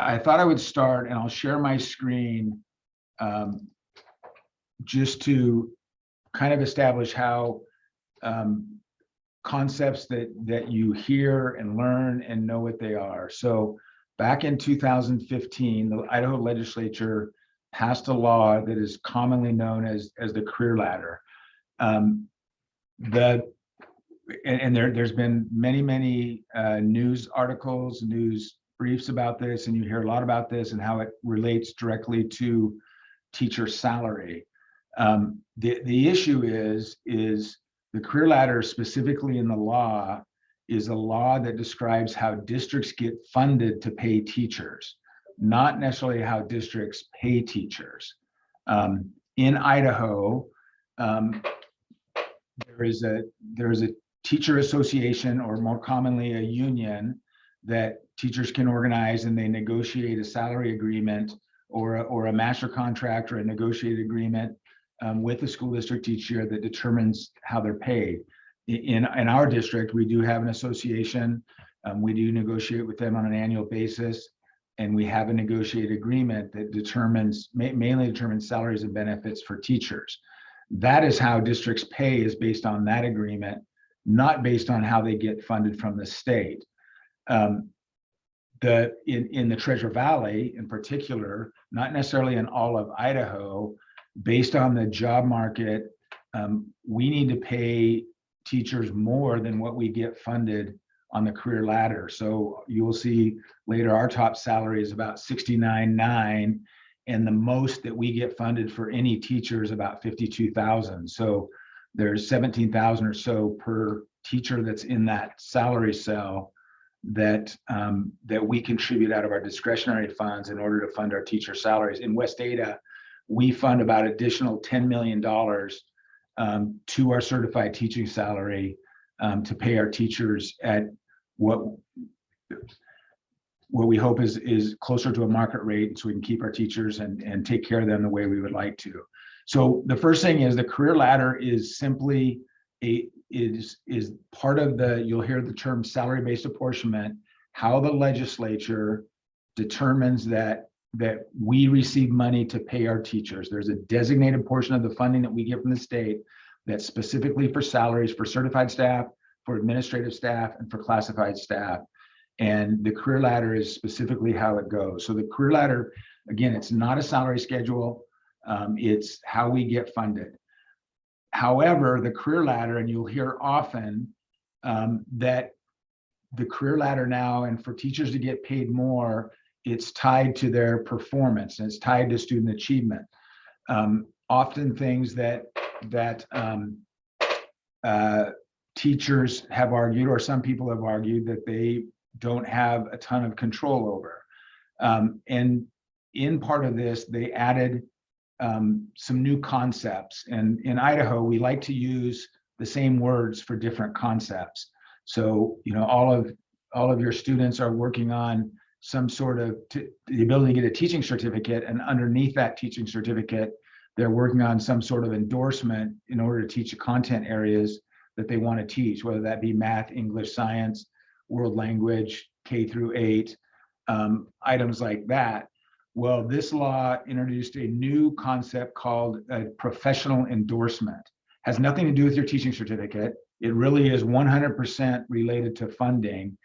I thought I would start, and I'll share my screen um, just to kind of establish how concepts that you hear and learn and know what they are. So back in 2015, the Idaho legislature passed a law that is commonly known as the career ladder. Um, the and there's been many news articles, news briefs about this, and you hear a lot about this and how it relates directly to teacher salary. The issue is the career ladder, specifically in the law, is a law that describes how districts get funded to pay teachers, not necessarily how districts pay teachers. In Idaho, there is a teacher association, or more commonly a union, that teachers can organize, and they negotiate a salary agreement or a master contract or a negotiated agreement with the school district each year that determines how they're paid. In our district, we do have an association. We do negotiate with them on an annual basis, and we have a negotiated agreement that mainly determines salaries and benefits for teachers. That is how districts pay, is based on that agreement, not based on how they get funded from the state. In the Treasure Valley in particular, not necessarily in all of Idaho, based on the job market, we need to pay teachers more than what we get funded on the career ladder. So you will see later our top salary is about $69,900, and the most that we get funded for any teacher is about $52,000. So there's $17,000 or so per teacher that's in that salary cell that we contribute out of our discretionary funds in order to fund our teacher salaries. In West Ada, we fund about additional $10 million to our certified teaching salary to pay our teachers at what we hope is closer to a market rate, so we can keep our teachers and take care of them the way we would like to. So the first thing is the career ladder is simply is part of you'll hear the term salary-based apportionment, how the legislature determines that we receive money to pay our teachers. There's a designated portion of the funding that we get from the state that's specifically for salaries for certified staff, for administrative staff, and for classified staff. And the career ladder is specifically how it goes. So the career ladder, again, it's not a salary schedule. It's how we get funded. However, the career ladder, and you'll hear often that the career ladder now, and for teachers to get paid more, it's tied to their performance, and it's tied to student achievement. Often things that teachers have argued, or some people have argued, that they don't have a ton of control over. And in part of this, they added some new concepts. And in Idaho, we like to use the same words for different concepts. So, all of your students are working on some sort of the ability to get a teaching certificate, and underneath that teaching certificate, they're working on some sort of endorsement in order to teach the content areas that they want to teach, whether that be math, English, science, world language, K through 8, items like that. Well, this law introduced a new concept called a professional endorsement. Has nothing to do with your teaching certificate. It really is 100% related to funding.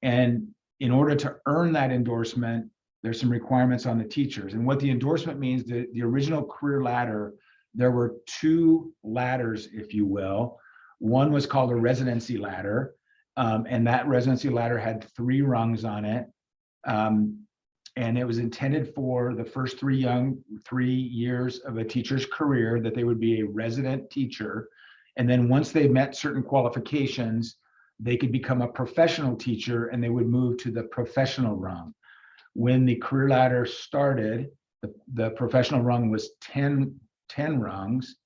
And in order to earn that endorsement, there's some requirements on the teachers. And what the endorsement means, the original career ladder, there were two ladders, if you will. One was called a residency ladder, and that residency ladder had 3 rungs on it. And it was intended for the first 3 years of a teacher's career, that they would be a resident teacher. And then once they met certain qualifications, they could become a professional teacher, and they would move to the professional rung. When the career ladder started, the professional rung was 10 rungs.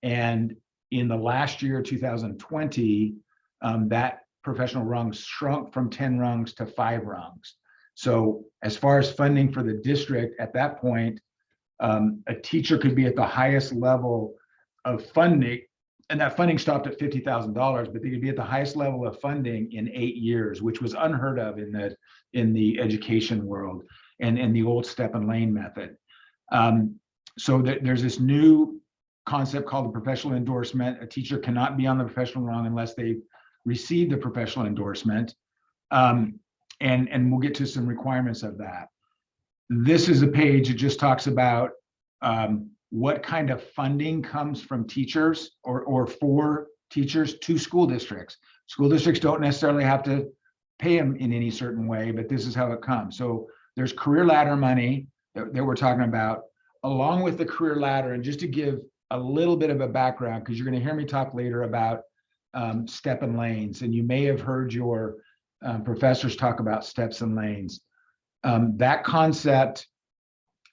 And in the last year, 2020, that professional rung shrunk from 10 rungs to 5 rungs. So as far as funding for the district, at that point, a teacher could be at the highest level of funding, and that funding stopped at $50,000, but they could be at the highest level of funding in 8 years, which was unheard of in the education world. and the old step and lane method. So there's this new concept called the professional endorsement. A teacher cannot be on the professional rung unless they receive the professional endorsement. And we'll get to some requirements of that. This is a page that just talks about what kind of funding comes from teachers or for teachers to school districts. School districts don't necessarily have to pay them in any certain way, but this is how it comes. So there's career ladder money that we're talking about, along with the career ladder. And just to give a little bit of a background, because you're going to hear me talk later about step and lanes, and you may have heard your professors talk about steps and lanes. That concept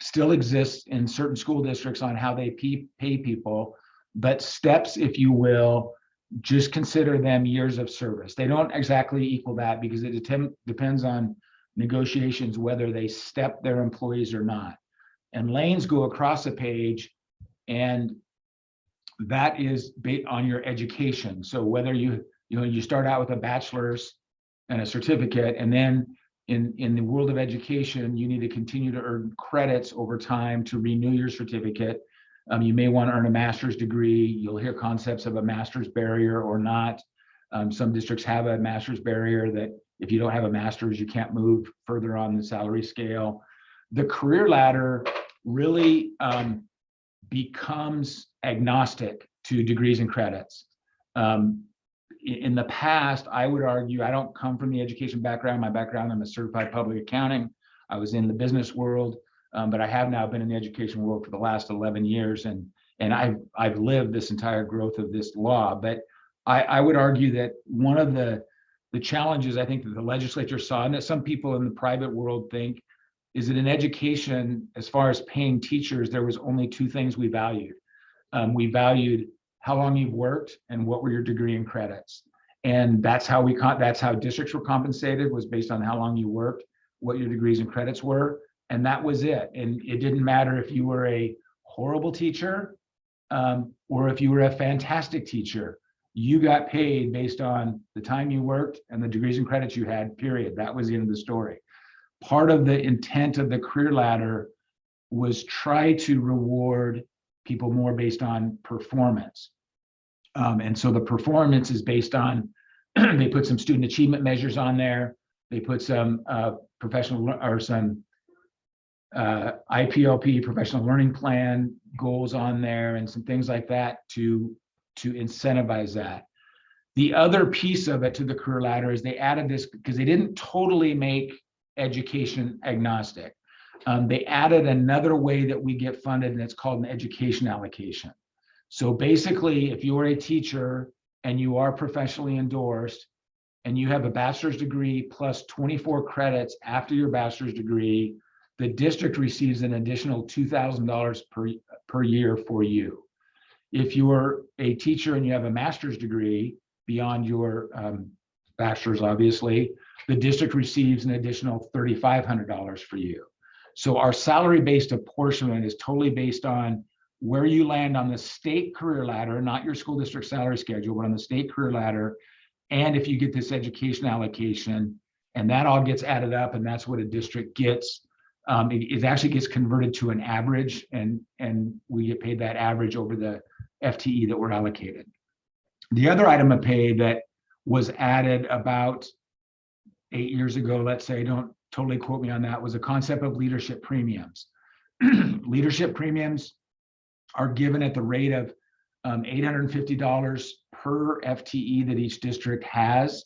still exists in certain school districts on how they pay people, but steps, if you will, just consider them years of service. They don't exactly equal that because it depends on negotiations whether they step their employees or not. And lanes go across a page, and that is based on your education. So whether you start out with a bachelor's and a certificate, and then in the world of education, you need to continue to earn credits over time to renew your certificate. You may want to earn a master's degree. You'll hear concepts of a master's barrier or not. Some districts have a master's barrier that if you don't have a master's, you can't move further on the salary scale. The career ladder really becomes agnostic to degrees and credits. In the past, I would argue, I don't come from the education background. My background, I'm a certified public accounting. I was in the business world, but I have now been in the education world for the last 11 years, and I've lived this entire growth of this law. But I would argue that one of the challenges I think that the legislature saw, and that some people in the private world think, is that in education, as far as paying teachers, there was only two things we valued. We valued how long you've worked and what were your degree and credits. And that's how districts were compensated, was based on how long you worked, what your degrees and credits were. And that was it. And it didn't matter if you were a horrible teacher or if you were a fantastic teacher. You got paid based on the time you worked and the degrees and credits you had, period. That was the end of the story. Part of the intent of the career ladder was try to reward people more based on performance. And so the performance is based on, they put some student achievement measures on there. They put some professional or some IPLP, professional learning plan goals on there, and some things like that to incentivize that. The other piece of it to the career ladder is they added this because they didn't totally make education agnostic. They added another way that we get funded, and it's called an education allocation. So basically, if you are a teacher and you are professionally endorsed and you have a bachelor's degree plus 24 credits after your bachelor's degree, the district receives an additional $2,000 per year for you. If you are a teacher and you have a master's degree beyond your bachelor's, obviously, the district receives an additional $3,500 for you. So our salary-based apportionment is totally based on where you land on the state career ladder, not your school district salary schedule, but on the state career ladder. And if you get this education allocation, and that all gets added up, and that's what a district gets. It actually gets converted to an average, and we get paid that average over the FTE that we're allocated. The other item of pay that was added about 8 years ago, let's say, don't totally quote me on that, was a concept of leadership premiums. Leadership premiums are given at the rate of $850 per FTE that each district has.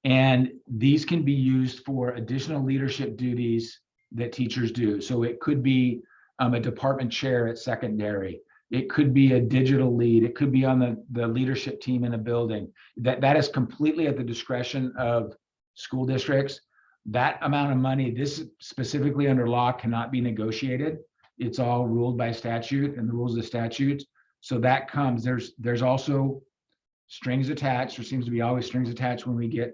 And these can be used for additional leadership duties that teachers do. So it could be a department chair at secondary. It could be a digital lead. It could be on the leadership team in a building. That is completely at the discretion of school districts. That amount of money, this specifically under law, cannot be negotiated. It's all ruled by statute and the rules of the statute. So that comes, there's also strings attached. There seems to be always strings attached when we get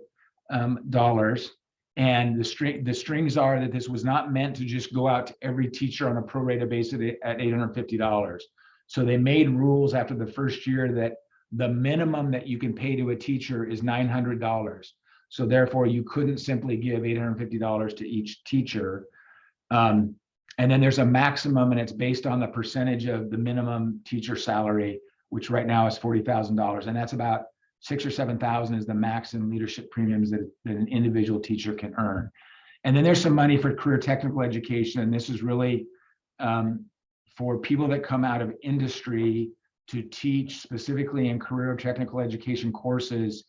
dollars. And the strings are that this was not meant to just go out to every teacher on a prorated basis at $850. So they made rules after the first year that the minimum that you can pay to a teacher is $900. So therefore you couldn't simply give $850 to each teacher. And then there's a maximum, and it's based on the percentage of the minimum teacher salary, which right now is $40,000, and that's about 6,000 or 7,000 is the max in leadership premiums that an individual teacher can earn. And then there's some money for career technical education, and this is really for people that come out of industry to teach specifically in career technical education courses,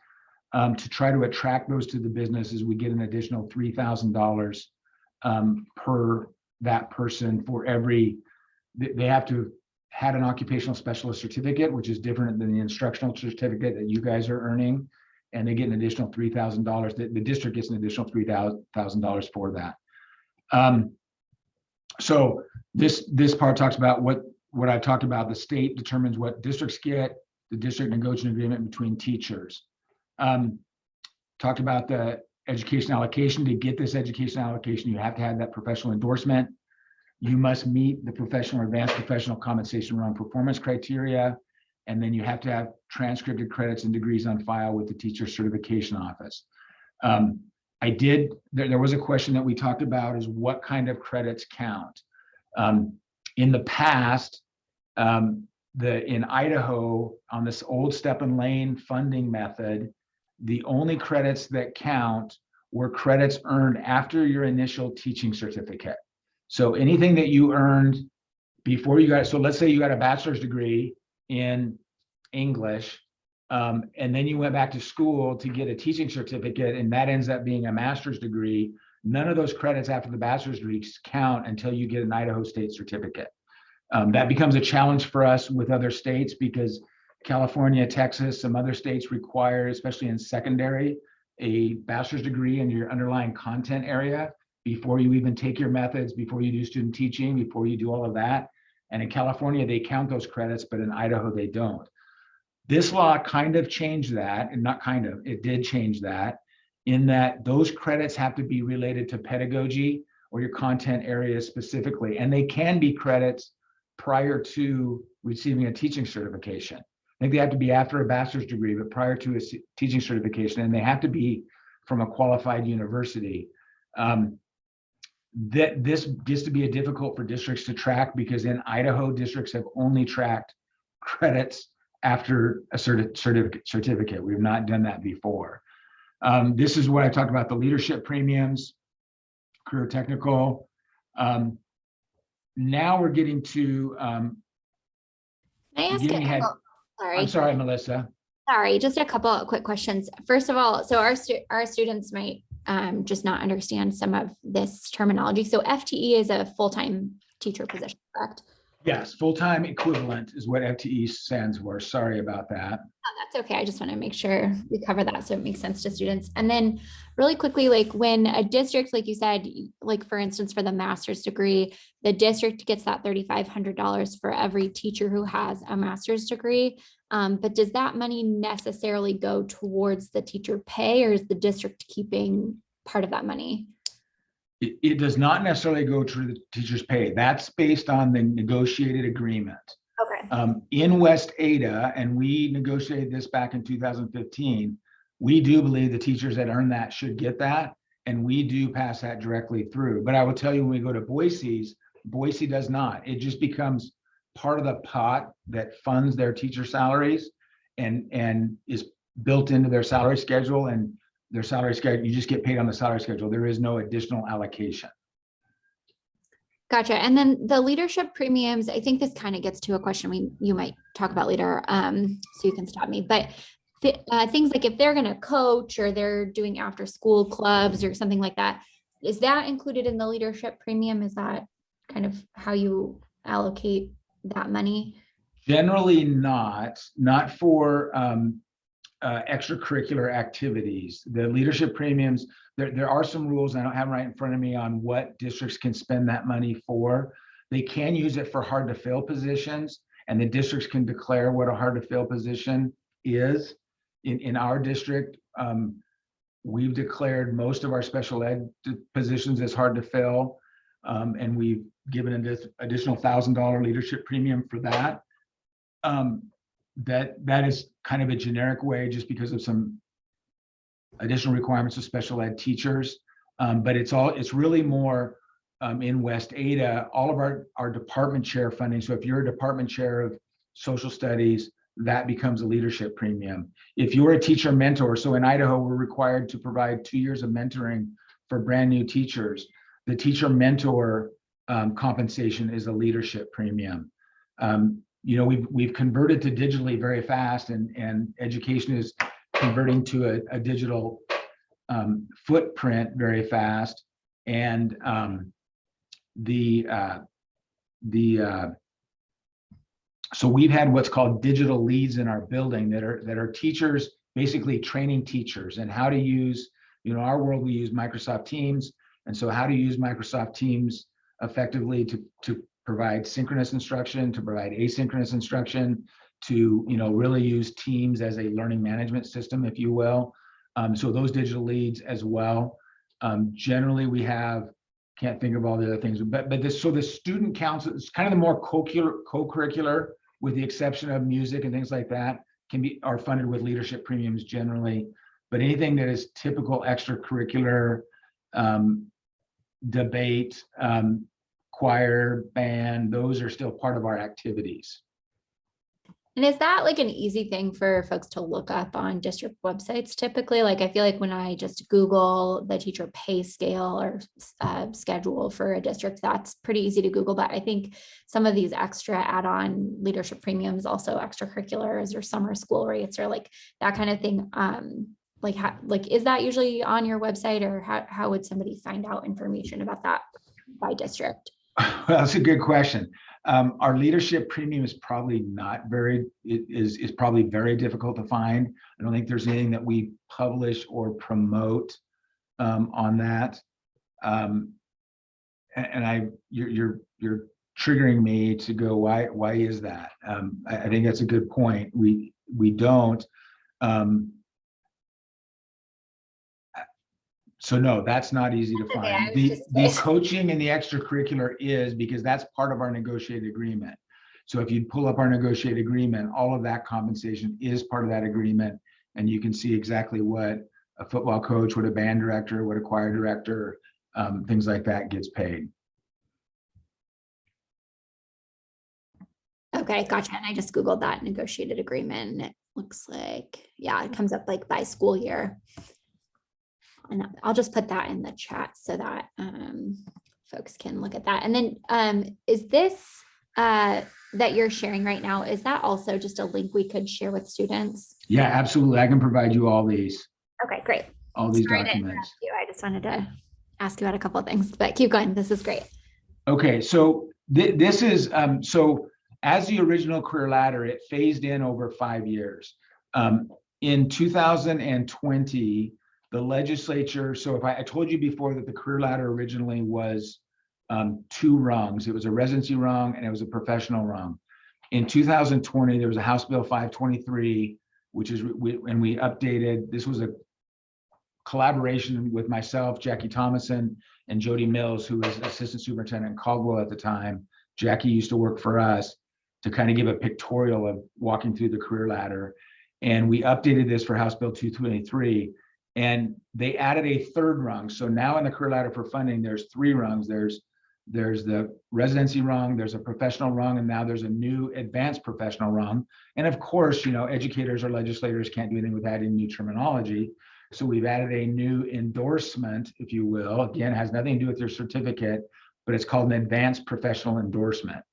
to try to attract those to the businesses. We get an additional $3,000 per that person for every, they have to had an occupational specialist certificate, which is different than the instructional certificate that you guys are earning, and they get an additional $3,000. The district gets an additional $3,000 for that. So this part talks about what I talked about. The state determines what districts get. The district negotiates an agreement between teachers. Talked about the education allocation. To get this education allocation, you have to have that professional endorsement. You must meet the professional or advanced professional compensation run performance criteria. And then you have to have transcripted credits and degrees on file with the teacher certification office. There was a question that we talked about, is what kind of credits count? In the past, in Idaho, on this old Step and Lane funding method, the only credits that count were credits earned after your initial teaching certificate. So anything that you earned before you got, so let's say you got a bachelor's degree in English, and then you went back to school to get a teaching certificate, and that ends up being a master's degree. None of those credits after the bachelor's degrees count until you get an Idaho state certificate. That becomes a challenge for us with other states, because California, Texas, some other states require, especially in secondary, a bachelor's degree in your underlying content area before you even take your methods, before you do student teaching, before you do all of that. And in California, they count those credits, but in Idaho, they don't. This law kind of changed that, and not kind of, it did change that, in that those credits have to be related to pedagogy or your content area specifically. And they can be credits prior to receiving a teaching certification. I think they have to be after a bachelor's degree, but prior to a teaching certification, and they have to be from a qualified university. This gets to be difficult for districts to track, because in Idaho, districts have only tracked credits after a certificate. We've not done that before. This is what I talked about, the leadership premiums, career technical. Now we're getting to Can I ask sorry. I'm sorry, Melissa. Sorry, just a couple of quick questions. First of all, so our students might just not understand some of this terminology. So FTE is a full-time teacher position, correct? Yes, full-time equivalent is what FTE stands for. Sorry about that. Oh, that's okay. I just want to make sure we cover that so it makes sense to students. And then really quickly, like when a district, like you said, like for instance, for the master's degree, the district gets that $3,500 for every teacher who has a master's degree. But does that money necessarily go towards the teacher pay, or is the district keeping part of that money? It does not necessarily go to the teacher's pay. That's based on the negotiated agreement. Okay. In West Ada, and we negotiated this back in 2015, we do believe the teachers that earn that should get that, and we do pass that directly through. But I will tell you, when we go to Boise does not. It just becomes part of the pot that funds their teacher salaries and is built into their salary schedule, and their salary schedule, you just get paid on the salary schedule. There is no additional allocation. Gotcha. And then the leadership premiums, I think this kind of gets to a question you might talk about later, so you can stop me. But things like if they're going to coach, or they're doing after school clubs or something like that, is that included in the leadership premium? Is that kind of how you allocate that money? Generally not for extracurricular activities. The leadership premiums, there are some rules, I don't have them right in front of me, on what districts can spend that money for. They can use it for hard to fill positions, and the districts can declare what a hard to fill position is. In our district, we've declared most of our special ed positions as hard to fill, and we've given an additional $1,000 leadership premium for that. That is kind of a generic way, just because of some additional requirements of special ed teachers. But it's really more in West Ada, all of our department chair funding. So if you're a department chair of social studies, that becomes a leadership premium. If you're a teacher mentor, so in Idaho, we're required to provide 2 years of mentoring for brand new teachers. The teacher mentor compensation is a leadership premium. We've converted to digitally very fast, and education is converting to a digital footprint very fast. And so we've had what's called digital leads in our building that are teachers basically training teachers and how to use, our world, we use Microsoft Teams. And so how to use Microsoft Teams effectively to provide synchronous instruction, to provide asynchronous instruction, to really use Teams as a learning management system, if you will. So those digital leads as well. Generally, we have, can't think of all the other things, but the student council is kind of the more co-curricular, with the exception of music and things like that, are funded with leadership premiums generally. But anything that is typical extracurricular, debate, choir, band, those are still part of our activities. And is that like an easy thing for folks to look up on district websites typically? Like, I feel like when I just Google the teacher pay scale or schedule for a district, that's pretty easy to Google. But I think some of these extra add-on leadership premiums, also extracurriculars or summer school rates or like that kind of thing. Is that usually on your website, or how would somebody find out information about that by district? Well, that's a good question. Our leadership premium is probably is probably very difficult to find. I don't think there's anything that we publish or promote on that. You're triggering me to go, why is that? I think that's a good point. We don't. So no, that's not easy to find. The coaching and the extracurricular is, because that's part of our negotiated agreement. So if you pull up our negotiated agreement, all of that compensation is part of that agreement. And you can see exactly what a football coach, what a band director, what a choir director, things like that gets paid. Okay, gotcha. And I just Googled that negotiated agreement, and it looks like, yeah, it comes up like by school year. And I'll just put that in the chat so that folks can look at that. And then is this that you're sharing right now, is that also just a link we could share with students? Yeah, absolutely. I can provide you all these. Okay, great. All these documents. I just wanted to ask you about a couple of things, but keep going. This is great. Okay, so this is, so as the original career ladder, it phased in over 5 years. In 2020, the legislature, so if I told you before that the career ladder originally was 2 rungs. It was a residency rung and it was a professional rung. In 2020, there was a House Bill 523, which is, we updated, this was a collaboration with myself, Jackie Thomason, and Jody Mills, who was Assistant Superintendent in Caldwell at the time. Jackie used to work for us, to kind of give a pictorial of walking through the career ladder. And we updated this for House Bill 223. And they added a 3rd rung. So now in the career ladder for funding, there's 3 rungs. There's the residency rung, there's a professional rung, and now there's a new advanced professional rung. And of course, educators or legislators can't do anything with adding new terminology. So we've added a new endorsement, if you will. Again, it has nothing to do with your certificate, but it's called an advanced professional endorsement.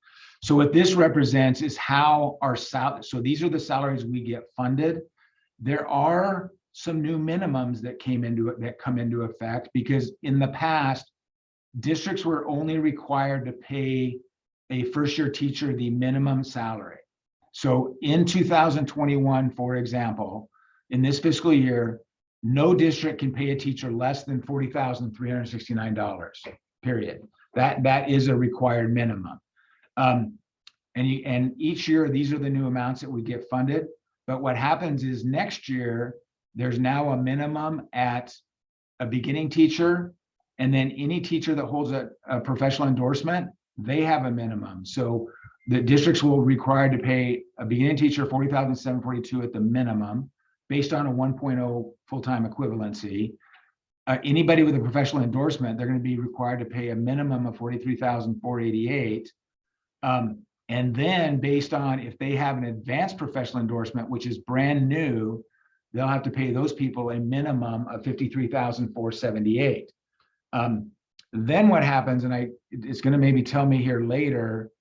So what this represents is how our so these are the salaries we get funded. There are some new minimums that come into effect, because in the past, districts were only required to pay a first-year teacher the minimum salary. So in 2021, for example, in this fiscal year, no district can pay a teacher less than $40,369, period. That is a required minimum. And each year, these are the new amounts that we get funded. But what happens is next year, there's now a minimum at a beginning teacher, and then any teacher that holds a professional endorsement, they have a minimum. So the districts will be required to pay a beginning teacher $40,742 at the minimum, based on a 1.0 full-time equivalency. anybody with a professional endorsement, they're going to be required to pay a minimum of $43,488. And then based on if they have an advanced professional endorsement, which is brand new, they'll have to pay those people a minimum of $53,478. Then what happens, and it's going to maybe tell me here later,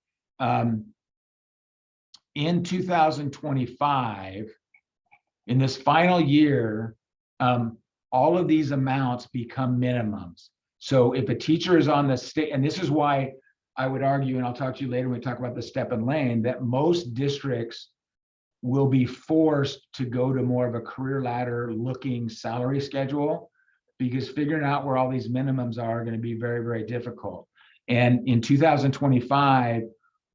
in 2025, in this final year, all of these amounts become minimums. So if a teacher is on the state, and this is why I would argue, and I'll talk to you later when we talk about the step and lane, that most districts will be forced to go to more of a career ladder looking salary schedule, because figuring out where all these minimums are going to be very, very difficult. And in 2025,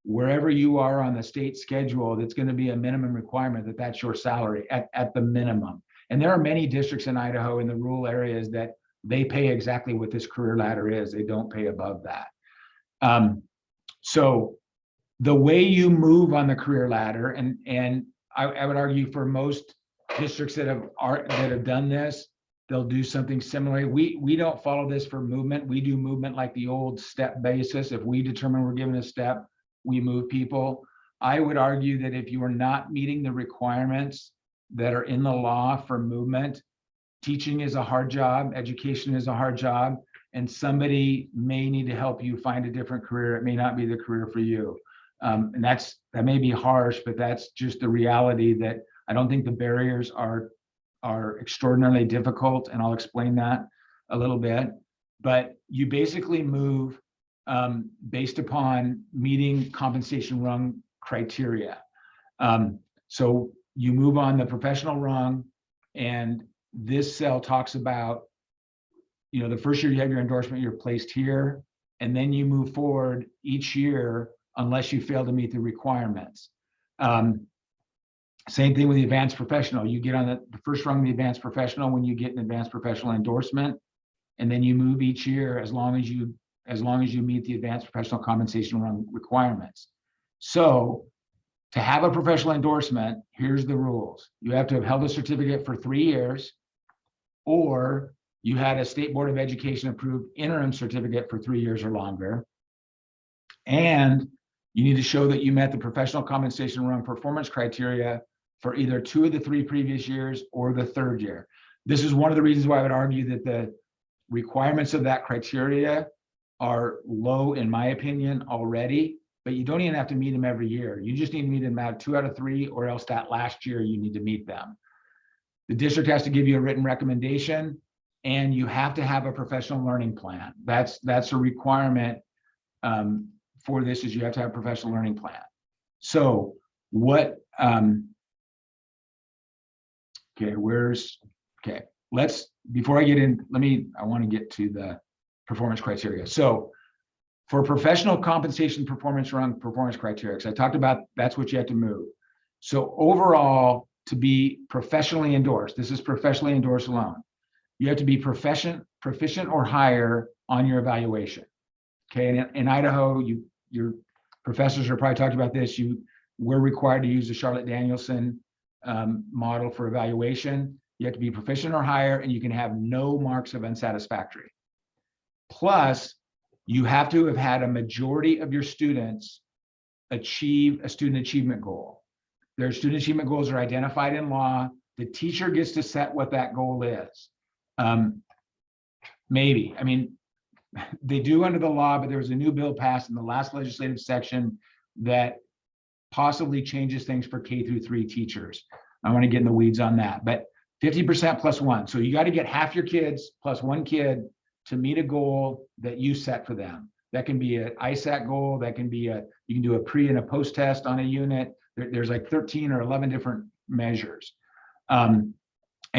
wherever you are on the state schedule, that's going to be a minimum requirement that that's your salary at the minimum. And there are many districts in Idaho in the rural areas that they pay exactly what this career ladder is. They don't pay above that. So the way you move on the career ladder, and I would argue for most districts that have done this, they'll do something similar. We don't follow this for movement. We do movement like the old step basis. If we determine we're given a step, we move people. I would argue that if you are not meeting the requirements that are in the law for movement, teaching is a hard job, education is a hard job, and somebody may need to help you find a different career. It may not be the career for you. And that may be harsh, but that's just the reality, that I don't think the barriers are extraordinarily difficult, and I'll explain that a little bit. But you basically move based upon meeting compensation rung criteria. So you move on the professional rung, and this cell talks about, the first year you have your endorsement, you're placed here, and then you move forward each year unless you fail to meet the requirements. Same thing with the advanced professional. You get on the first rung of the advanced professional when you get an advanced professional endorsement, and then you move each year as long as you meet the advanced professional compensation rung requirements. So to have a professional endorsement, here's the rules. You have to have held a certificate for 3 years, or you had a State Board of Education approved interim certificate for 3 years or longer. And you need to show that you met the professional compensation rung performance criteria for either 2 of the 3 previous years or the 3rd year. This is one of the reasons why I would argue that the requirements of that criteria are low, in my opinion, already, but you don't even have to meet them every year. You just need to meet them out 2 out of 3, or else that last year you need to meet them. The district has to give you a written recommendation, and you have to have a professional learning plan. That's a requirement for this, is you have to have a professional learning plan. So what, before I get in, I want to get to the performance criteria. So for professional compensation performance rung performance criteria, because I talked about that's what you have to move. So overall, to be professionally endorsed, this is professionally endorsed alone, you have to be proficient or higher on your evaluation. Okay, and in Idaho, your professors are probably talking about this. We're required to use the Charlotte Danielson model for evaluation. You have to be proficient or higher, and you can have no marks of unsatisfactory. Plus, you have to have had a majority of your students achieve a student achievement goal. Their student achievement goals are identified in law. The teacher gets to set what that goal is. Maybe, they do under the law, but there was a new bill passed in the last legislative section that possibly changes things for K through 3 teachers. I want to get in the weeds on that, but 50% plus 1. So you got to get half your kids plus 1 kid to meet a goal that you set for them. That can be an ISAC goal. That can be you can do a pre and a post test on a unit. There's like 13 or 11 different measures. And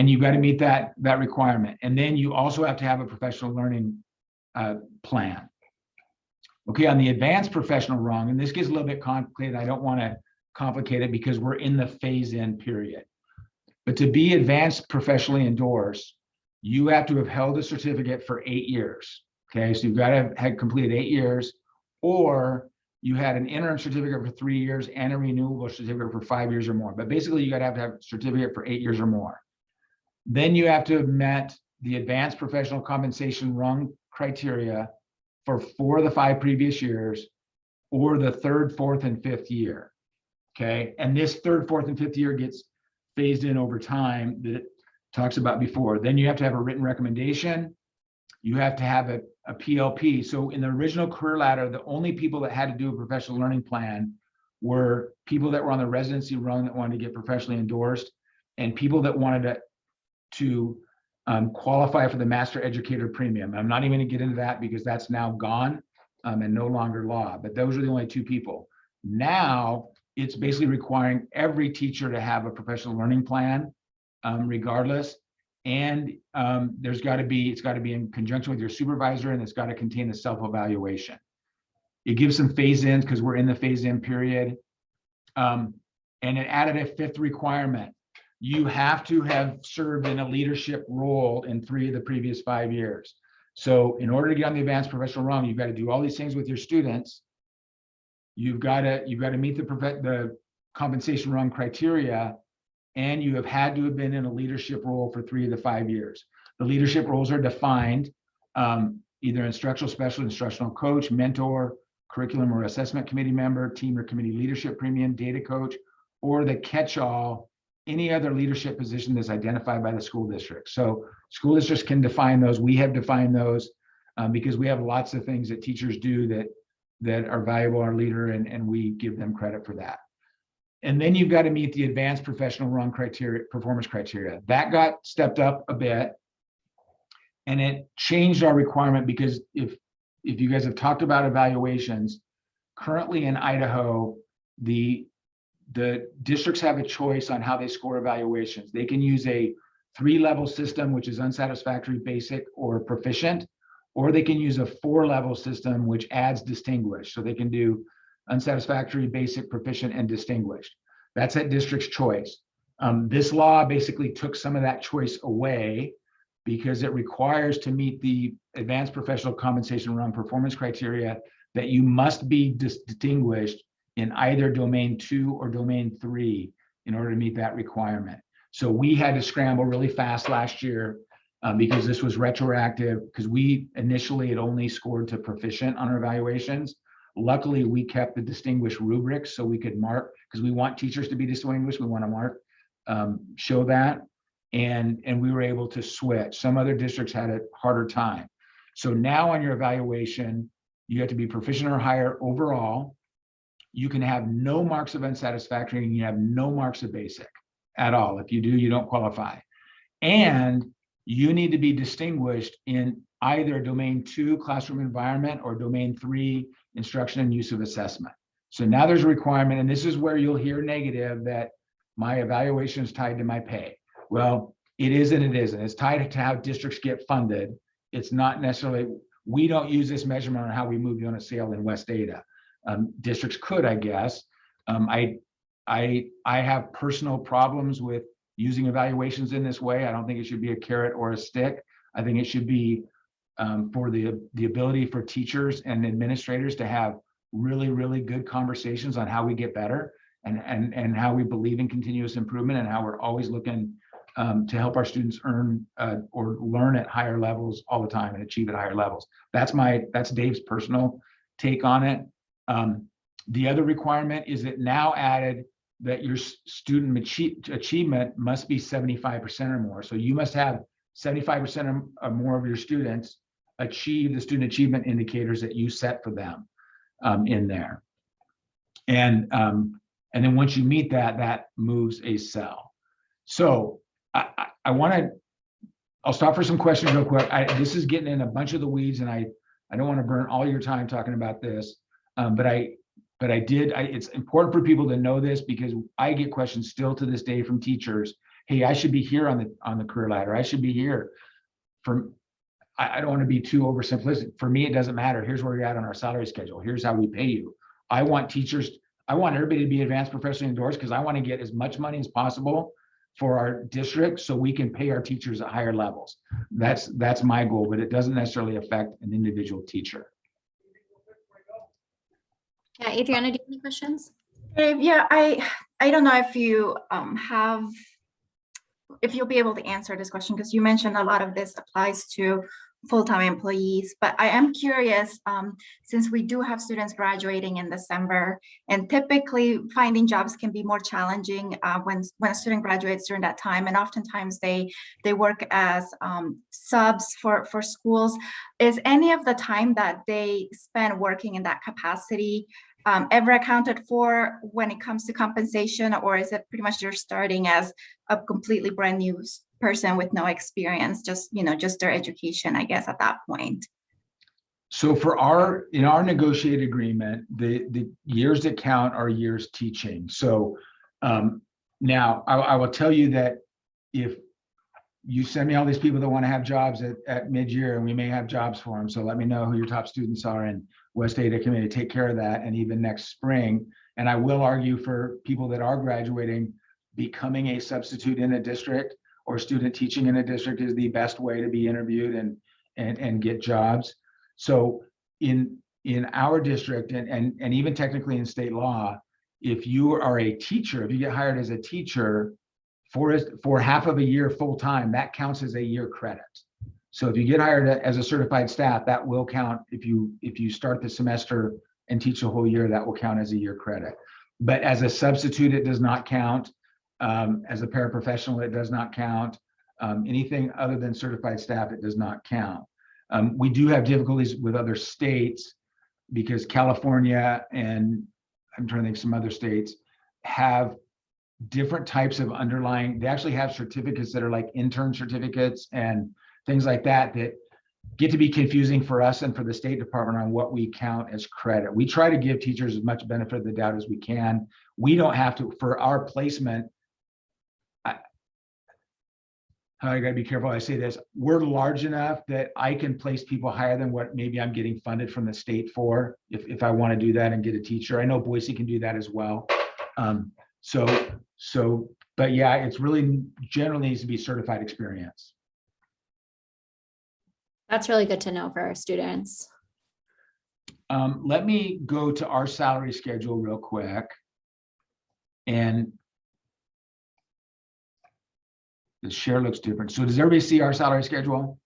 you've got to meet that requirement. And then you also have to have a professional learning plan. Okay, on the advanced professional rung, and this gets a little bit complicated. I don't want to complicate it because we're in the phase-in period. But to be advanced professionally endorsed, you have to have held a certificate for 8 years. Okay, so you've got to have completed 8 years, or you had an interim certificate for 3 years and a renewable certificate for 5 years or more. But basically, you got to have a certificate for 8 years or more. Then you have to have met the advanced professional compensation rung criteria for 4 of the 5 previous years, or the 3rd, 4th, and 5th year. Okay, and this 3rd, 4th, and 5th year gets phased in over time that it talks about before. Then you have to have a written recommendation. You have to have a PLP. So in the original career ladder, the only people that had to do a professional learning plan were people that were on the residency rung that wanted to get professionally endorsed, and people that wanted to qualify for the master educator premium. I'm not even going to get into that because that's now gone and no longer law, but those are the only 2 people. Now it's basically requiring every teacher to have a professional learning plan, regardless. And it's got to be in conjunction with your supervisor, and it's got to contain a self-evaluation. It gives some phase-ins because we're in the phase-in period. And it added a 5th requirement. You have to have served in a leadership role in 3 of the previous 5 years. So in order to get on the advanced professional rung, you've got to do all these things with your students. You've got to meet the compensation rung criteria, and you have had to have been in a leadership role for 3 of the 5 years. The leadership roles are defined either instructional specialist, instructional coach, mentor, curriculum or assessment committee member, team or committee leadership premium, data coach, or the catch-all, any other leadership position that's identified by the school district. So school districts can define those. We have defined those because we have lots of things that teachers do that are valuable, our leader, and we give them credit for that. And then you've got to meet the advanced professional rung criteria, performance criteria. That got stepped up a bit, and it changed our requirement because if you guys have talked about evaluations, currently in Idaho, the districts have a choice on how they score evaluations. They can use a 3-level system, which is unsatisfactory, basic, or proficient, or they can use a 4-level system, which adds distinguished. So they can do unsatisfactory, basic, proficient, and distinguished. That's at district's choice. This law basically took some of that choice away because it requires to meet the advanced professional compensation rung performance criteria that you must be distinguished in either domain 2 or domain 3 in order to meet that requirement. So we had to scramble really fast last year because this was retroactive, because we initially had only scored to proficient on our evaluations. Luckily, we kept the distinguished rubrics so we could mark, because we want teachers to be distinguished. We want to mark, show that. And we were able to switch. Some other districts had a harder time. So now on your evaluation, you have to be proficient or higher overall. You can have no marks of unsatisfactory, and you have no marks of basic at all. If you do, you don't qualify. And you need to be distinguished in either domain 2 classroom environment or domain 3 instruction and use of assessment. So now there's a requirement, and this is where you'll hear negative that my evaluation is tied to my pay. Well, it is and it isn't. It's tied to how districts get funded. It's not necessarily, we don't use this measurement on how we move you on a scale in West Ada. Districts could, I guess. I have personal problems with using evaluations in this way. I don't think it should be a carrot or a stick. I think it should be for the ability for teachers and administrators to have really, really good conversations on how we get better and how we believe in continuous improvement and how we're always looking to help our students earn or learn at higher levels all the time and achieve at higher levels. That's Dave's personal take on it. The other requirement is that now added that your student achievement must be 75% or more. So you must have 75% or more of your students achieve the student achievement indicators that you set for them in there. And then once you meet that, that moves a cell. So I'll stop for some questions real quick. This is getting in a bunch of the weeds, and I don't want to burn all your time talking about this, but it's important for people to know this because I get questions still to this day from teachers. Hey, I should be here on the career ladder. I should be here. I don't want to be too oversimplistic. For me, it doesn't matter. Here's where you're at on our salary schedule. Here's how we pay you. I want everybody to be advanced professionally endorsed because I want to get as much money as possible for our district so we can pay our teachers at higher levels. That's my goal, but it doesn't necessarily affect an individual teacher. Yeah, Adriana, do you have any questions? Yeah, I don't know if you have if you'll be able to answer this question, because you mentioned a lot of this applies to full-time employees, but I am curious, since we do have students graduating in December, and typically finding jobs can be more challenging when a student graduates during that time, and oftentimes they work as subs for schools. Is any of the time that they spend working in that capacity ever accounted for when it comes to compensation, or is it pretty much they're starting as a completely brand new person with no experience, just their education, I guess, at that point? So for in our negotiated agreement, the years that count are years teaching. So now I will tell you that if you send me all these people that want to have jobs at mid-year, and we may have jobs for them, so let me know who your top students are, and West Ada Committee take care of that, and even next spring. And I will argue for people that are graduating, becoming a substitute in a district or student teaching in a district is the best way to be interviewed and get jobs. So in our district, and even technically in state law, if you are a teacher, if you get hired as a teacher for half of a year full-time, that counts as a year credit. So if you get hired as a certified staff, that will count. If you start the semester and teach a whole year, that will count as a year credit. But as a substitute, it does not count. As a paraprofessional, it does not count. Anything other than certified staff, it does not count. We do have difficulties with other states because California, and I'm trying to think some other states, have different types of underlying, they actually have certificates that are like intern certificates and things like that get to be confusing for us and for the State Department on what we count as credit. We try to give teachers as much benefit of the doubt as we can. We don't have to, for our placement, I gotta be careful how I say this, we're large enough that I can place people higher than what maybe I'm getting funded from the state for, if I want to do that and get a teacher. I know Boise can do that as well. But yeah, it's really generally needs to be certified experience. That's really good to know for our students. Let me go to our salary schedule real quick. And the share looks different. So does everybody see our salary schedule?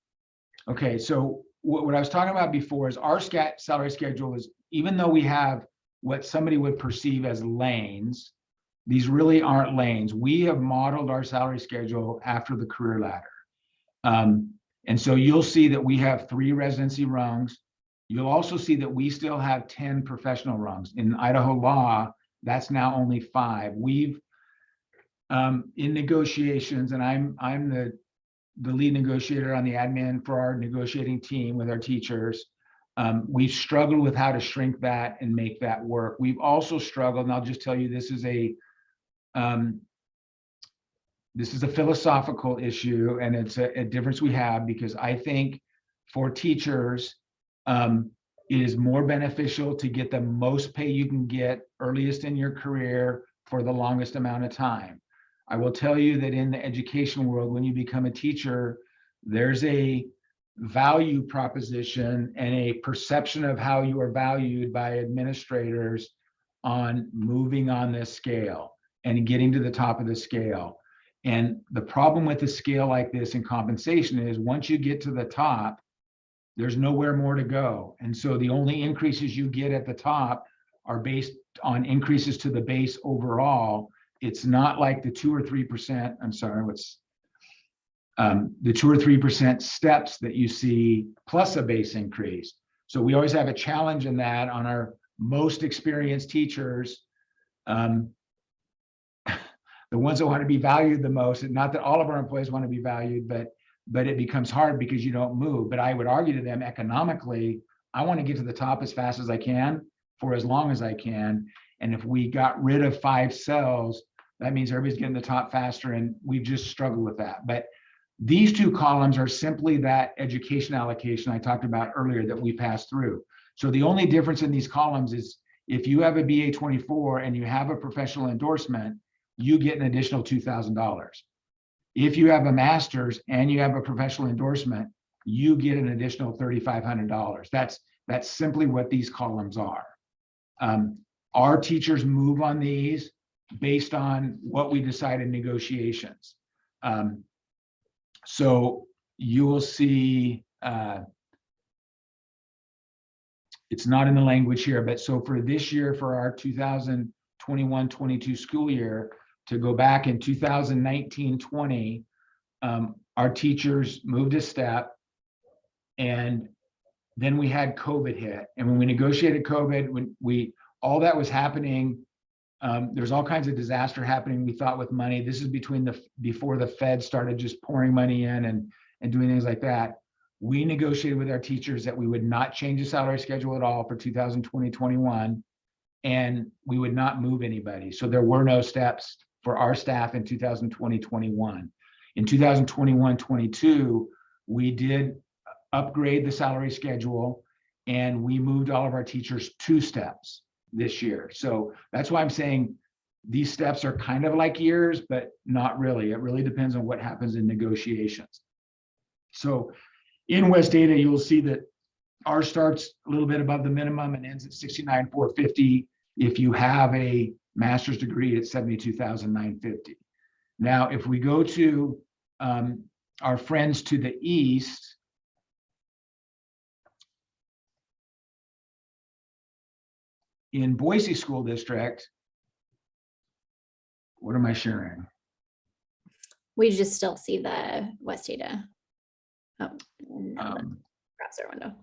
Okay, so what I was talking about before is our salary schedule is, even though we have what somebody would perceive as lanes, these really aren't lanes. We have modeled our salary schedule after the career ladder. And so you'll see that we have 3 residency rungs. You'll also see that we still have 10 professional rungs. In Idaho law, that's now only 5. We've in negotiations, and I'm the lead negotiator on the admin for our negotiating team with our teachers. We've struggled with how to shrink that and make that work. We've also struggled, and I'll just tell you, this is a philosophical issue, and it's a difference we have, because I think for teachers, it is more beneficial to get the most pay you can get earliest in your career for the longest amount of time. I will tell you that in the education world, when you become a teacher, there's a value proposition and a perception of how you are valued by administrators on moving on this scale and getting to the top of the scale. And the problem with a scale like this in compensation is, once you get to the top, there's nowhere more to go. And so the only increases you get at the top are based on increases to the base overall. It's not like the 2 or 3%, I'm sorry, the 2 or 3% steps that you see plus a base increase. So we always have a challenge in that on our most experienced teachers, the ones that want to be valued the most, and not that all of our employees want to be valued, but it becomes hard because you don't move. But I would argue to them, economically, I want to get to the top as fast as I can for as long as I can. And if we got rid of 5 cells, that means everybody's getting the top faster, and we've just struggled with that. But these 2 columns are simply that education allocation I talked about earlier that we passed through. So the only difference in these columns is, if you have a BA 24 and you have a professional endorsement, you get an additional $2,000. If you have a master's and you have a professional endorsement, you get an additional $3,500. That's simply what these columns are. Our teachers move on these based on what we decide in negotiations. So you will see, it's not in the language here, but so for this year, for our 2021-22 school year, to go back in 2019-20, our teachers moved a step, and then we had COVID hit. And when we negotiated COVID, when all that was happening, there's all kinds of disaster happening, we thought, with money. This is before the Fed started just pouring money in and doing things like that. We negotiated with our teachers that we would not change the salary schedule at all for 2020-21, and we would not move anybody. So there were no steps for our staff in 2020-21. In 2021-22, we did upgrade the salary schedule, and we moved all of our teachers 2 steps this year. So that's why I'm saying these steps are kind of like years, but not really. It really depends on what happens in negotiations. So in West Data, you'll see that ours starts a little bit above the minimum and ends at $69,450. If you have a master's degree, it's $72,950. Now, if we go to our friends to the east, in Boise School District, what am I sharing? We just still see the West Data. Oh, and the browser window.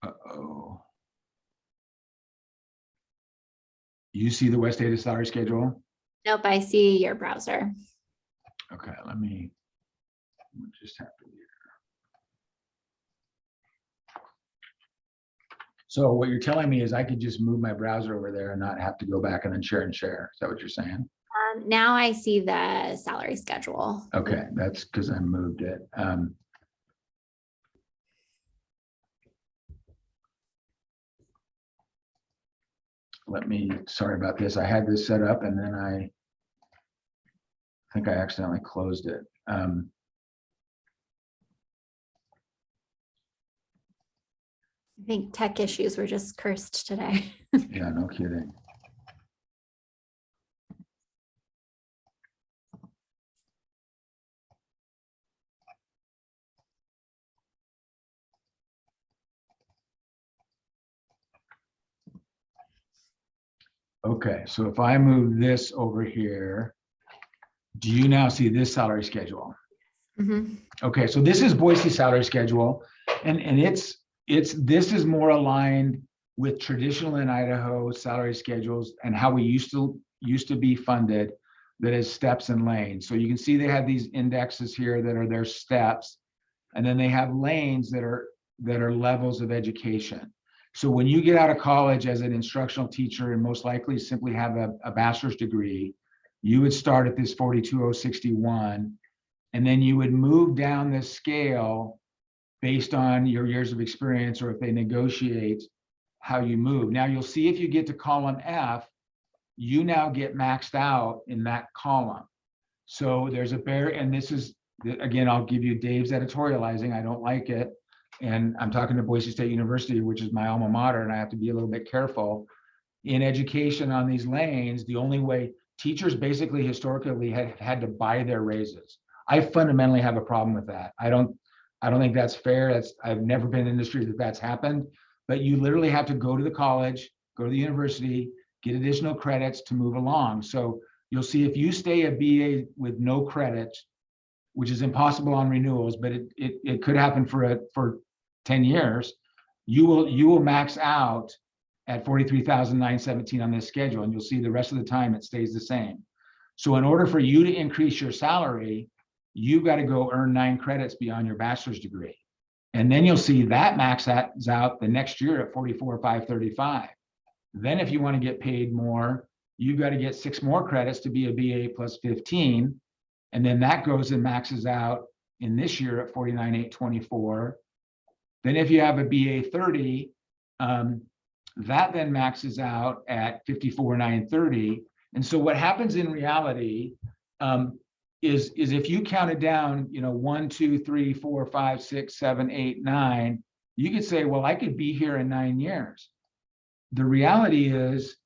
Uh-oh. You see the West Data salary schedule? Nope, I see your browser. Okay, let me what just happened here. So what you're telling me is I could just move my browser over there and not have to go back and then share and share. Is that what you're saying? Now I see the salary schedule. Okay, that's because I moved it. Sorry about this. I had this set up and then I think I accidentally closed it. I think tech issues were just cursed today. Yeah, no kidding. Okay, so if I move this over here, do you now see this salary schedule? Mhm. Okay, so this is Boise salary schedule, and this is more aligned with traditional in Idaho salary schedules and how we used to be funded, that is steps and lanes. So you can see they have these indexes here that are their steps, and then they have lanes that are levels of education. So when you get out of college as an instructional teacher and most likely simply have a bachelor's degree, you would start at this 42,061, and then you would move down this scale based on your years of experience, or if they negotiate how you move. Now you'll see if you get to column F, you now get maxed out in that column. So there's a and this is, again, I'll give you Dave's editorializing. I don't like it. And I'm talking to Boise State University, which is my alma mater, and I have to be a little bit careful. In education on these lanes, the only way teachers basically historically have had to buy their raises. I fundamentally have a problem with that. I don't think that's fair. I've never been in an industry that's happened, but you literally have to go to the college, go to the university, get additional credits to move along. So you'll see if you stay a BA with no credit, which is impossible on renewals, but it could happen for 10 years, you will max out at 43,917 on this schedule, and you'll see the rest of the time it stays the same. So in order for you to increase your salary, you've got to go earn 9 credits beyond your bachelor's degree. And then you'll see that maxes out the next year at 44,535. Then if you want to get paid more, you've got to get 6 more credits to be a BA plus 15. And then that goes and maxes out in this year at 49,824. Then if you have a BA 30, that then maxes out at 54,930. And so what happens in reality is if you counted down, 1, 2, 3, 4, 5, 6, 7, 8, 9, you could say, well, I could be here in 9 years. The reality is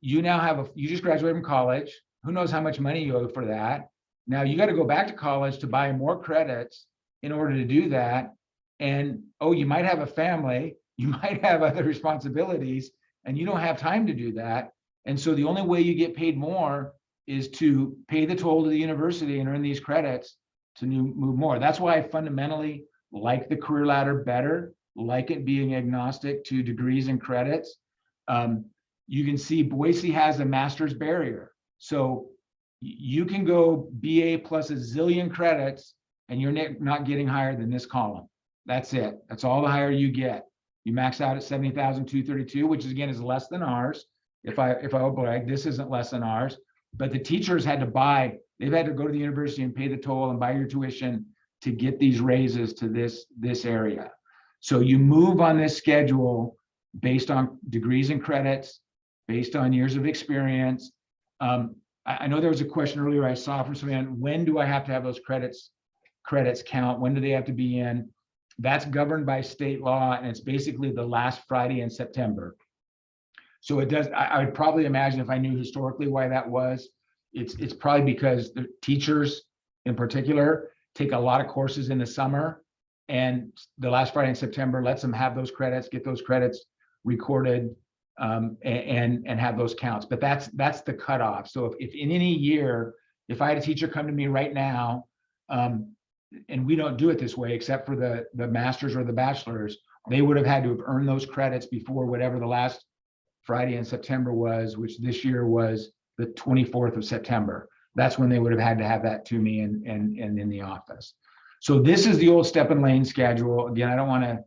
You now have you just graduated from college. Who knows how much money you owe for that? Now you got to go back to college to buy more credits in order to do that. And oh, you might have a family, you might have other responsibilities, and you don't have time to do that. And so the only way you get paid more is to pay the toll to the university and earn these credits to move more. That's why I fundamentally like the career ladder better, like it being agnostic to degrees and credits. You can see Boise has a master's barrier. So you can go BA plus a zillion credits and you're not getting higher than this column. That's it. That's all the higher you get. You max out at 70,232, which is, again, is less than ours. If I will brag, this isn't less than ours. But the teachers had to they've had to go to the university and pay the toll and buy your tuition to get these raises to this area. So you move on this schedule based on degrees and credits, based on years of experience. I know there was a question earlier I saw from someone, when do I have to have those credits count? When do they have to be in? That's governed by state law, and it's basically the last Friday in September. So it does, I would probably imagine, if I knew historically why that was, it's probably because the teachers in particular take a lot of courses in the summer, and the last Friday in September lets them have those credits, get those credits recorded, and have those counts. But that's the cutoff. So if in any year, if I had a teacher come to me right now, and we don't do it this way except for the masters or the bachelors, they would have had to have earned those credits before whatever the last Friday in September was, which this year was the 24th of September. That's when they would have had to have that to me and in the office. So this is the old step and lane schedule. Again, I don't want to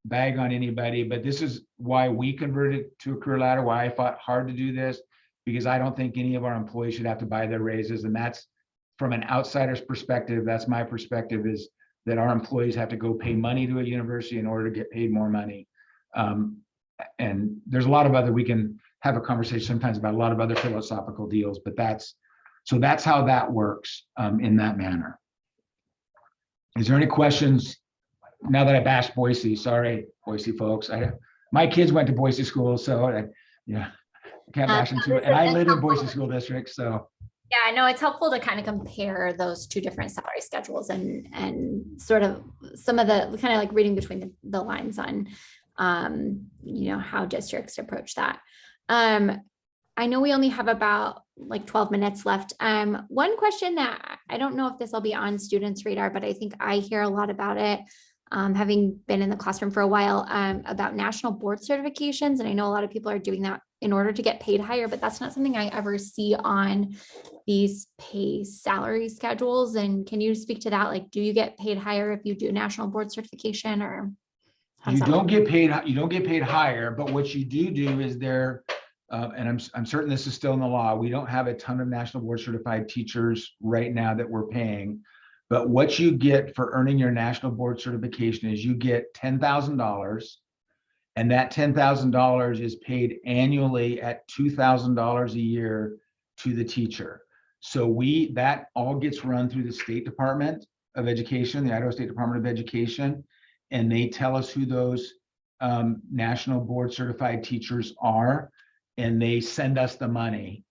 bag on anybody, but this is why we converted to a career ladder, why I fought hard to do this, because I don't think any of our employees should have to buy their raises. And that's, from an outsider's perspective, that's my perspective, is that our employees have to go pay money to a university in order to get paid more money. And there's a lot of other, we can have a conversation sometimes about a lot of other philosophical deals, but that's how that works in that manner. Is there any questions now that I bashed Boise? Sorry, Boise folks. My kids went to Boise school, so I can't bash them too. And I live in Boise School District, so. Yeah, I know it's helpful to kind of compare those two different salary schedules and sort of some of the kind of like reading between the lines on, how districts approach that. I know we only have about like 12 minutes left. One question that I don't know if this will be on students' radar, but I think I hear a lot about it, having been in the classroom for a while, about national board certifications. And I know a lot of people are doing that in order to get paid higher, but that's not something I ever see on these pay salary schedules. And can you speak to that? Like, do you get paid higher if you do national board certification, or? You don't get paid higher, but what you do is there, and I'm certain this is still in the law, we don't have a ton of national board certified teachers right now that we're paying. But what you get for earning your national board certification is you get $10,000, and that $10,000 is paid annually at $2,000 a year to the teacher. So that all gets run through the State Department of Education, the Idaho State Department of Education, and they tell us who those national board certified teachers are, and they send us the money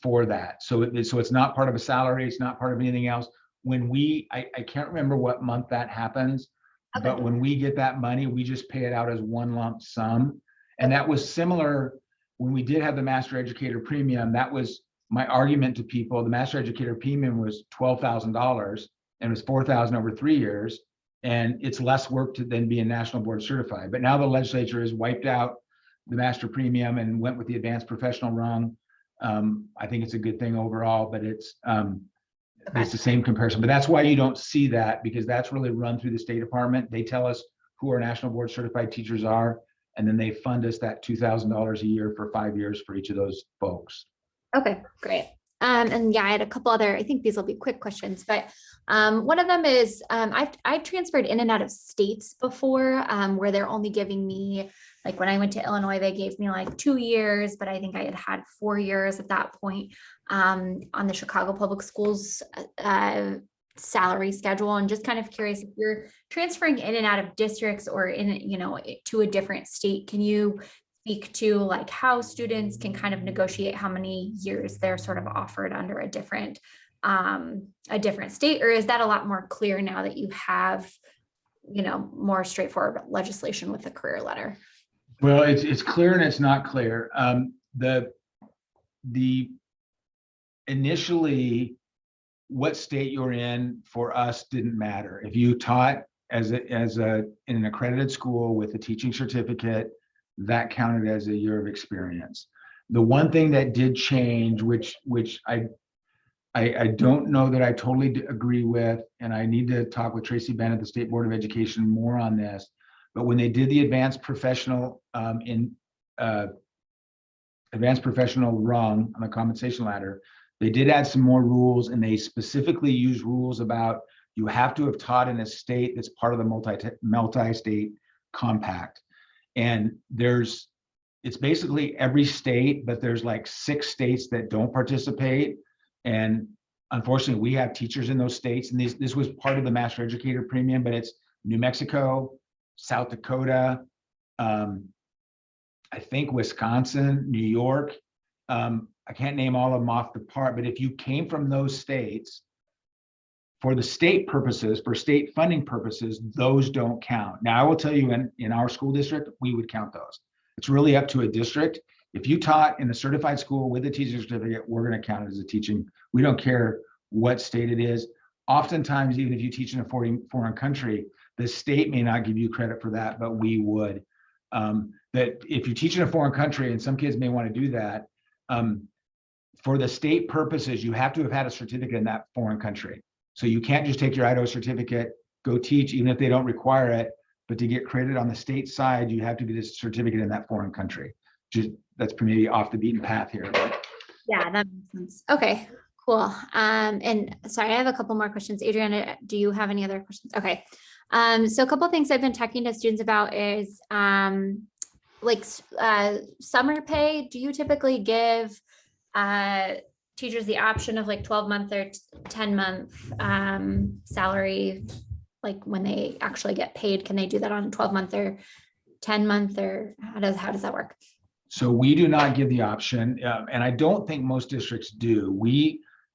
for that. So it's not part of a salary, it's not part of anything else. When I can't remember what month that happens, okay, but when we get that money, we just pay it out as one lump sum. And that was similar when we did have the master educator premium. That was my argument to people. The master educator premium was $12,000 and it was $4,000 over 3 years. And it's less work than being national board certified. But now the legislature has wiped out the master premium and went with the advanced professional rung. I think it's a good thing overall, but it's the same comparison. But that's why you don't see that, because that's really run through the State Department. They tell us who our national board certified teachers are, and then they fund us that $2,000 a year for 5 years for each of those folks. Okay, great. And yeah, I had a couple other, I think these will be quick questions, but one of them is I've transferred in and out of states before, where they're only giving me, like when I went to Illinois, they gave me like 2 years, but I think I had 4 years at that point on the Chicago Public Schools salary schedule. And just kind of curious, if you're transferring in and out of districts or to a different state, can you speak to like how students can kind of negotiate how many years they're sort of offered under a different state, or is that a lot more clear now that you have, more straightforward legislation with the career letter? Well, it's clear and it's not clear. The initially, what state you're in for us didn't matter. If you taught in an accredited school with a teaching certificate, that counted as a year of experience. The one thing that did change, which I don't know that I totally agree with, and I need to talk with Tracy Bennett, the State Board of Education, more on this. But when they did the advanced professional rung on the compensation ladder, they did add some more rules, and they specifically used rules about you have to have taught in a state that's part of the multi-state compact. And it's basically every state, but there's like 6 states that don't participate. And unfortunately, we have teachers in those states, and this was part of the master educator premium, but it's New Mexico, South Dakota, I think Wisconsin, New York. I can't name all of them off the part, but if you came from those states, for the state purposes, for state funding purposes, those don't count. Now, I will tell you, in our school district, we would count those. It's really up to a district. If you taught in a certified school with a teaching certificate, we're going to count it as a teaching. We don't care what state it is. Oftentimes, even if you teach in a foreign country, the state may not give you credit for that, but we would. That if you teach in a foreign country, and some kids may want to do that, for the state purposes, you have to have had a certificate in that foreign country. So you can't just take your Idaho certificate, go teach, even if they don't require it, but to get credit on the state side, you have to get a certificate in that foreign country. That's maybe off the beaten path here. But. Yeah, that makes sense. Okay, cool. And sorry, I have a couple more questions. Adriana, do you have any other questions? Okay. So a couple of things I've been talking to students about is summer pay. Do you typically give teachers the option of like 12-month or 10-month salary, like when they actually get paid? Can they do that on 12-month or 10-month, or how does that work? So we do not give the option, and I don't think most districts do.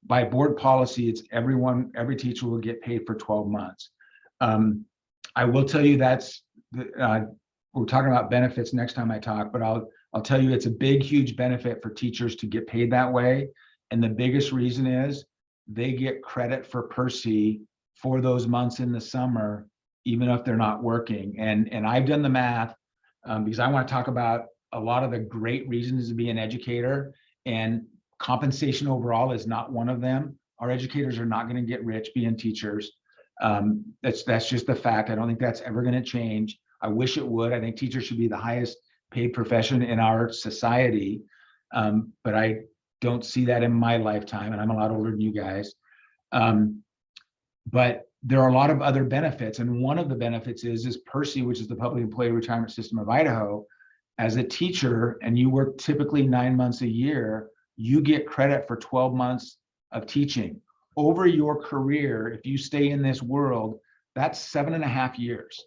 By board policy, it's every teacher will get paid for 12 months. I will tell you we're talking about benefits next time I talk, but I'll tell you it's a big, huge benefit for teachers to get paid that way. And the biggest reason is they get credit for PERSE for those months in the summer, even if they're not working. And I've done the math because I want to talk about a lot of the great reasons to be an educator, and compensation overall is not one of them. Our educators are not going to get rich being teachers. That's just the fact. I don't think that's ever going to change. I wish it would. I think teachers should be the highest paid profession in our society. But I don't see that in my lifetime, and I'm a lot older than you guys. But there are a lot of other benefits, and one of the benefits is PERSE, which is the Public Employee Retirement System of Idaho. As a teacher, and you work typically 9 months a year, you get credit for 12 months of teaching. Over your career, if you stay in this world, that's 7.5 years.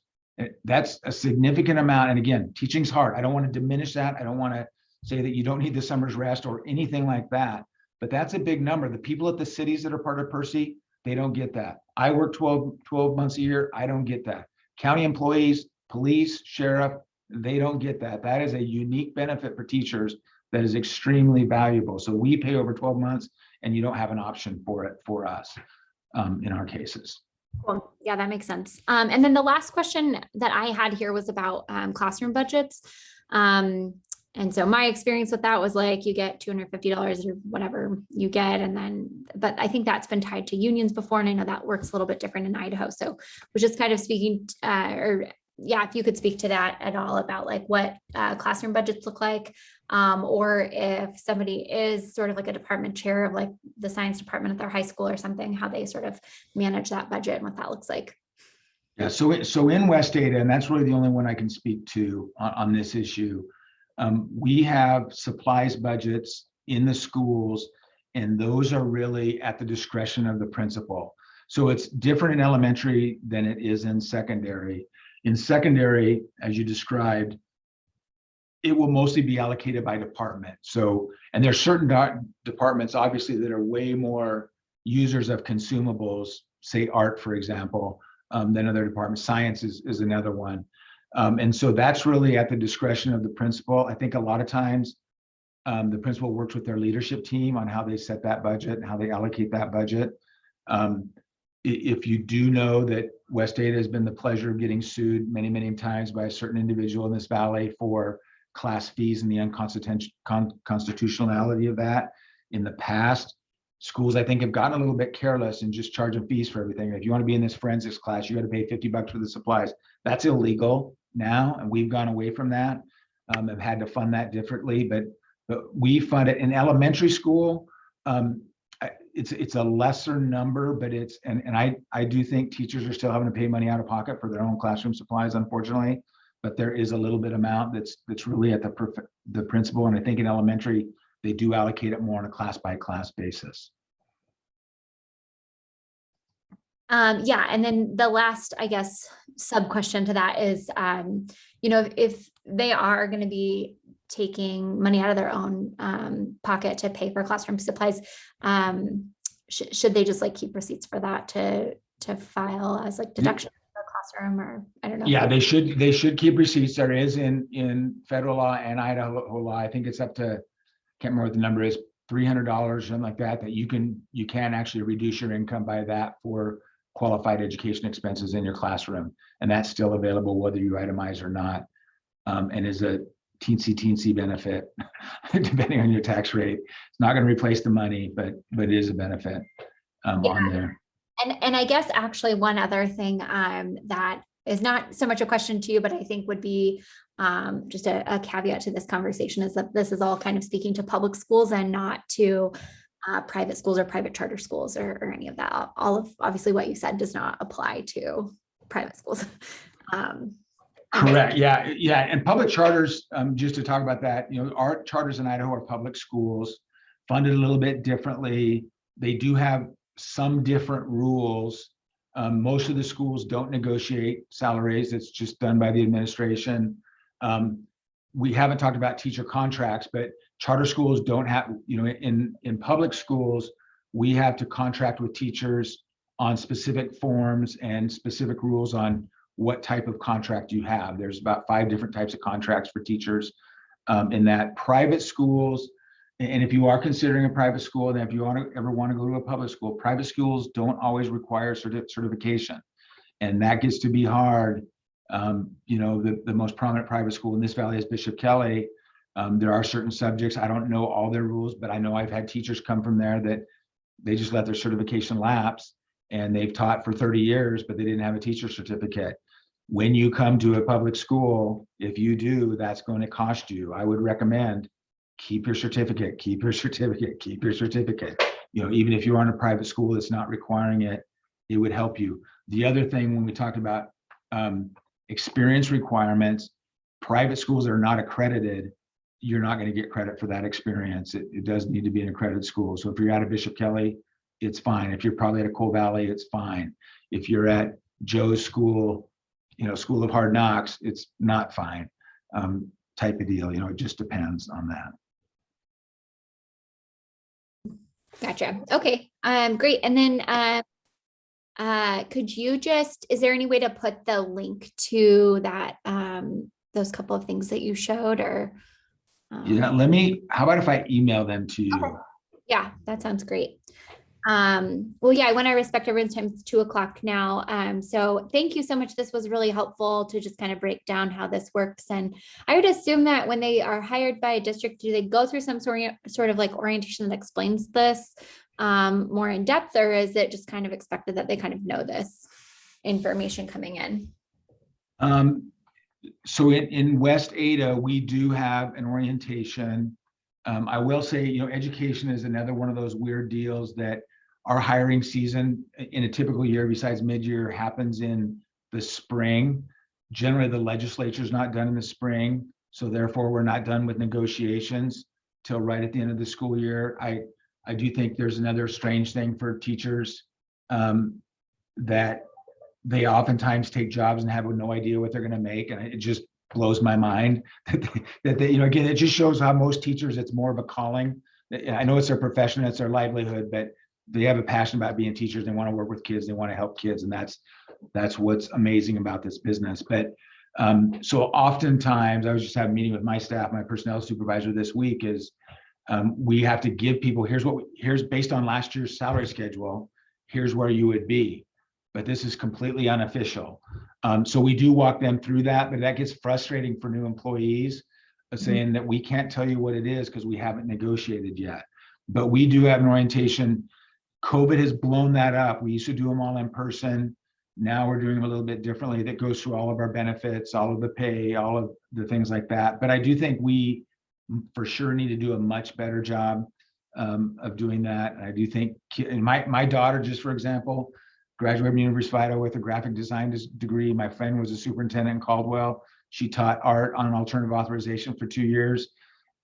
That's a significant amount. And again, teaching's hard. I don't want to diminish that. I don't want to say that you don't need the summer's rest or anything like that, but that's a big number. The people at the cities that are part of PERSE, they don't get that. I work 12 months a year. I don't get that. County employees, police, sheriff, they don't get that. That is a unique benefit for teachers that is extremely valuable. So we pay over 12 months, and you don't have an option for it for us in our cases. Cool. Yeah, that makes sense. And then the last question that I had here was about classroom budgets. And so my experience with that was like, you get $250 or whatever you get. But I think that's been tied to unions before. And I know that works a little bit different in Idaho. So we're just kind of speaking, if you could speak to that at all about like what classroom budgets look like, or if somebody is sort of like a department chair of like the science department at their high school or something, how they sort of manage that budget and what that looks like. Yeah, so in West Ada, and that's really the only one I can speak to on this issue, we have supplies budgets in the schools, and those are really at the discretion of the principal. So it's different in elementary than it is in secondary. In secondary, as you described, it will mostly be allocated by department. So, and there's certain departments, obviously, that are way more users of consumables, say art, for example, than other departments. Science is another one. And so that's really at the discretion of the principal. I think a lot of times the principal works with their leadership team on how they set that budget and how they allocate that budget. If you do know that West Ada has been the pleasure of getting sued many, many times by a certain individual in this valley for class fees and the unconstitutionality of that in the past, schools, I think, have gotten a little bit careless and just charging fees for everything. If you want to be in this forensics class, you got to pay $50 for the supplies. That's illegal now, and we've gone away from that. I've had to fund that differently, but we fund it in elementary school. It's a lesser number, but it's and I do think teachers are still having to pay money out of pocket for their own classroom supplies, unfortunately. But there is a little bit amount that's really at the principal, and I think in elementary they do allocate it more on a class by class basis. Yeah, and then the last, I guess, sub question to that is, if they are going to be taking money out of their own pocket to pay for classroom supplies, should they just like keep receipts for that to file as like deduction for the classroom, or I don't know? Yeah, they should keep receipts. There is in federal law and Idaho law, I think it's up to, can't remember what the number is, $300 or something like that, that you can actually reduce your income by that for qualified education expenses in your classroom, and that's still available whether you itemize or not, and is a teensy benefit depending on your tax rate. It's not going to replace the money, but it is a benefit on there. And I guess actually one other thing that is not so much a question to you, but I think would be just a caveat to this conversation, is that this is all kind of speaking to public schools and not to private schools or private charter schools or any of that. All of obviously what you said does not apply to private schools. Correct. Yeah. And public charters, just to talk about that, our charters in Idaho are public schools, funded a little bit differently. They do have some different rules. Most of the schools don't negotiate salaries. It's just done by the administration. We haven't talked about teacher contracts, but charter schools don't have, in public schools, we have to contract with teachers on specific forms and specific rules on what type of contract you have. There's about 5 different types of contracts for teachers in that. Private schools, and if you are considering a private school, and if you ever want to go to a public school, private schools don't always require certification. And that gets to be hard. The most prominent private school in this valley is Bishop Kelly. There are certain subjects, I don't know all their rules, but I know I've had teachers come from there that they just let their certification lapse, and they've taught for 30 years, but they didn't have a teacher certificate. When you come to a public school, if you do, that's going to cost you. I would recommend keep your certificate, keep your certificate, keep your certificate. Even if you're on a private school that's not requiring it, it would help you. The other thing, when we talked about experience requirements, private schools that are not accredited, you're not going to get credit for that experience. It does need to be an accredited school. So if you're at a Bishop Kelly, it's fine. If you're probably at a Coal Valley, it's fine. If you're at Joe's school, School of Hard Knocks, it's not fine, type of deal. It just depends on that. Gotcha. Okay. Great. And then could you is there any way to put the link to that, those couple of things that you showed, or? Yeah, how about if I email them to you? Okay. Yeah, that sounds great. Well, yeah, I want to respect everyone's time. It's 2:00 now. So thank you so much. This was really helpful to just kind of break down how this works. And I would assume that when they are hired by a district, do they go through some sort of like orientation that explains this more in depth, or is it just kind of expected that they kind of know this information coming in? So in West Ada, we do have an orientation. I will say, education is another one of those weird deals that our hiring season in a typical year, besides mid-year, happens in the spring. Generally, the legislature is not done in the spring, so therefore we're not done with negotiations till right at the end of the school year. I do think there's another strange thing for teachers, that they oftentimes take jobs and have no idea what they're going to make, and it just blows my mind that they, again, it just shows how most teachers, it's more of a calling. I know it's their profession, it's their livelihood, but they have a passion about being teachers. They want to work with kids. They want to help kids. And that's what's amazing about this business. But so oftentimes I was just having a meeting with my staff, my personnel supervisor this week is we have to give people, here's based on last year's salary schedule, here's where you would be. But this is completely unofficial. So we do walk them through that, but that gets frustrating for new employees saying that we can't tell you what it is because we haven't negotiated yet. But we do have an orientation. COVID has blown that up. We used to do them all in person. Now we're doing them a little bit differently. That goes through all of our benefits, all of the pay, all of the things like that. But I do think we for sure need to do a much better job of doing that. And I do think my daughter, just for example, graduated from University of Idaho with a graphic design degree. My friend was a superintendent in Caldwell. She taught art on an alternative authorization for 2 years.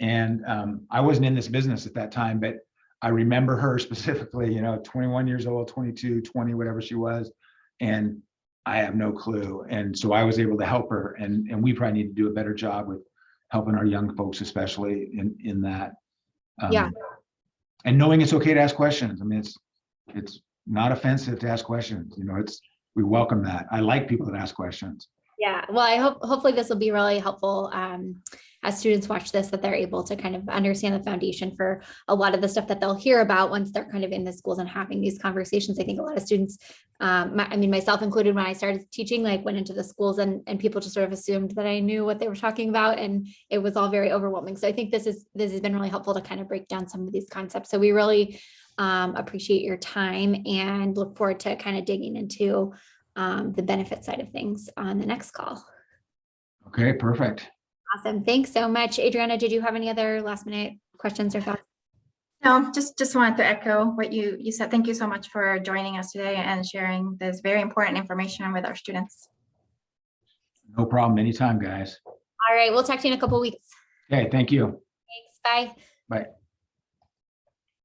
And I wasn't in this business at that time, but I remember her specifically, 21 years old, 22, 20, whatever she was. And I have no clue. And so I was able to help her. And we probably need to do a better job with helping our young folks, especially in that. Yeah. And knowing it's okay to ask questions. I mean, it's not offensive to ask questions. We welcome that. I like people that ask questions. Yeah, well, I hopefully this will be really helpful as students watch this, that they're able to kind of understand the foundation for a lot of the stuff that they'll hear about once they're kind of in the schools and having these conversations. I think a lot of students, myself included, when I started teaching, went into the schools and people just sort of assumed that I knew what they were talking about, and it was all very overwhelming. So I think this has been really helpful to kind of break down some of these concepts. So we really appreciate your time and look forward to kind of digging into the benefit side of things on the next call. Okay, perfect. Awesome. Thanks so much. Adriana, did you have any other last minute questions or thoughts? No, just wanted to echo what you said. Thank you so much for joining us today and sharing this very important information with our students. No problem. Anytime, guys. All right. We'll talk to you in a couple of weeks. Okay, thank you. Thanks. Bye. Bye.